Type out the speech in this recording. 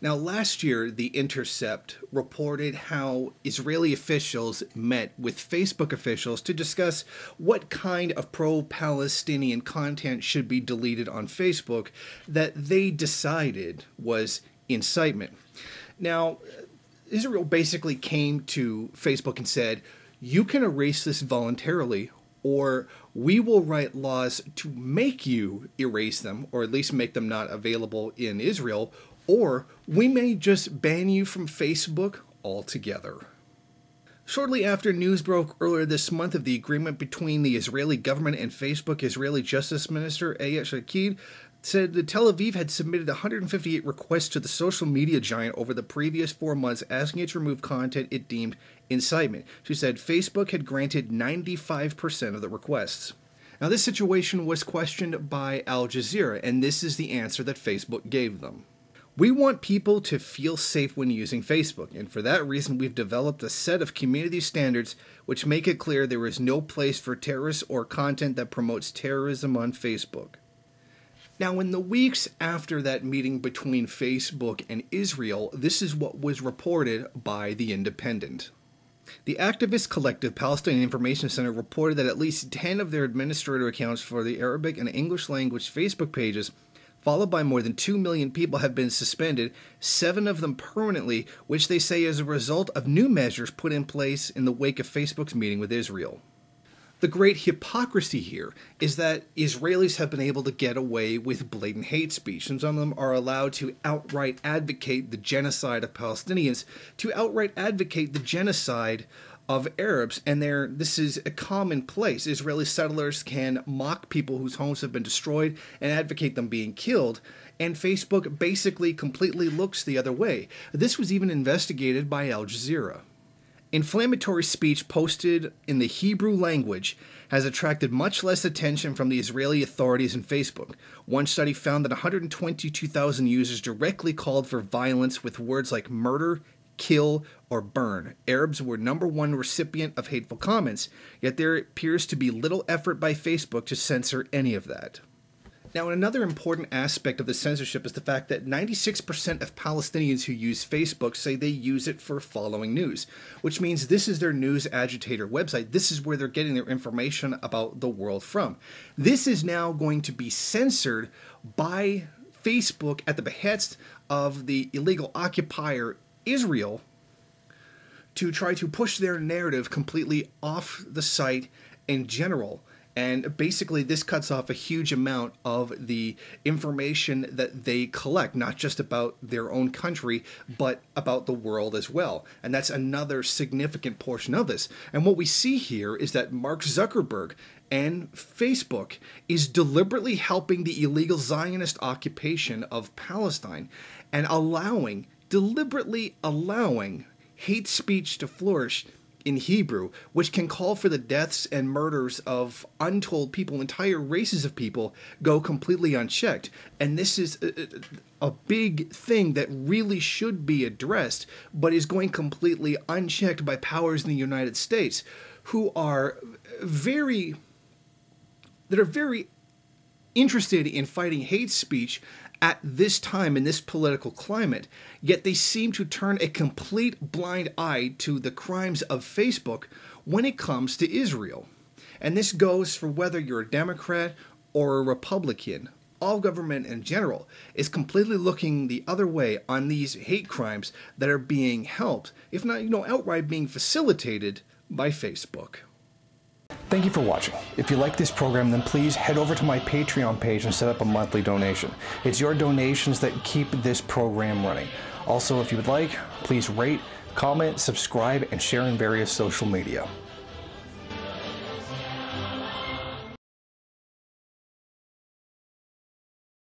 Now, last year, The Intercept reported how Israeli officials met with Facebook officials to discuss what kind of pro-Palestinian content should be deleted on Facebook that they decided was incitement. Now, Israel basically came to Facebook and said, you can erase this voluntarily, or we will write laws to make you erase them, or at least make them not available in Israel, or we may just ban you from Facebook altogether. Shortly after news broke earlier this month of the agreement between the Israeli government and Facebook, Israeli Justice Minister Ayat Shaked said that Tel Aviv had submitted 158 requests to the social media giant over the previous 4 months asking it to remove content it deemed incitement. She said Facebook had granted 95% of the requests. Now, this situation was questioned by Al Jazeera, and this is the answer that Facebook gave them. We want people to feel safe when using Facebook, and for that reason we've developed a set of community standards which make it clear there is no place for terrorists or content that promotes terrorism on Facebook. Now, in the weeks after that meeting between Facebook and Israel, this is what was reported by The Independent. The activist collective Palestinian Information Center reported that at least 10 of their administrator accounts for the Arabic and English language Facebook pages, followed by more than 2 million people, have been suspended, 7 of them permanently, which they say is a result of new measures put in place in the wake of Facebook's meeting with Israel. The great hypocrisy here is that Israelis have been able to get away with blatant hate speech, and some of them are allowed to outright advocate the genocide of Palestinians, to outright advocate the genocide of Arabs, and this is a commonplace. Israeli settlers can mock people whose homes have been destroyed and advocate them being killed, and Facebook basically completely looks the other way. This was even investigated by Al Jazeera. Inflammatory speech posted in the Hebrew language has attracted much less attention from the Israeli authorities and Facebook. One study found that 122,000 users directly called for violence with words like murder, kill, or burn. Arabs were #1 recipient of hateful comments, yet there appears to be little effort by Facebook to censor any of that. Now, another important aspect of the censorship is the fact that 96% of Palestinians who use Facebook say they use it for following news, which means this is their news agitator website. This is where they're getting their information about the world from. This is now going to be censored by Facebook at the behest of the illegal occupier Israel to try to push their narrative completely off the site in general. And basically, this cuts off a huge amount of the information that they collect, not just about their own country, but about the world as well. And that's another significant portion of this. And what we see here is that Mark Zuckerberg and Facebook is deliberately helping the illegal Zionist occupation of Palestine and deliberately allowing hate speech to flourish in Hebrew, which can call for the deaths and murders of untold people, entire races of people, go completely unchecked. And this is a big thing that really should be addressed, but is going completely unchecked by powers in the United States, who are very interested in fighting hate speech at this time in this political climate, yet they seem to turn a complete blind eye to the crimes of Facebook when it comes to Israel. And this goes for whether you're a Democrat or a Republican. All government in general is completely looking the other way on these hate crimes that are being helped, if not, outright being facilitated by Facebook. Thank you for watching. If you like this program, then please head over to my Patreon page and set up a monthly donation. It's your donations that keep this program running. Also, if you would like, please rate, comment, subscribe, and share in various social media.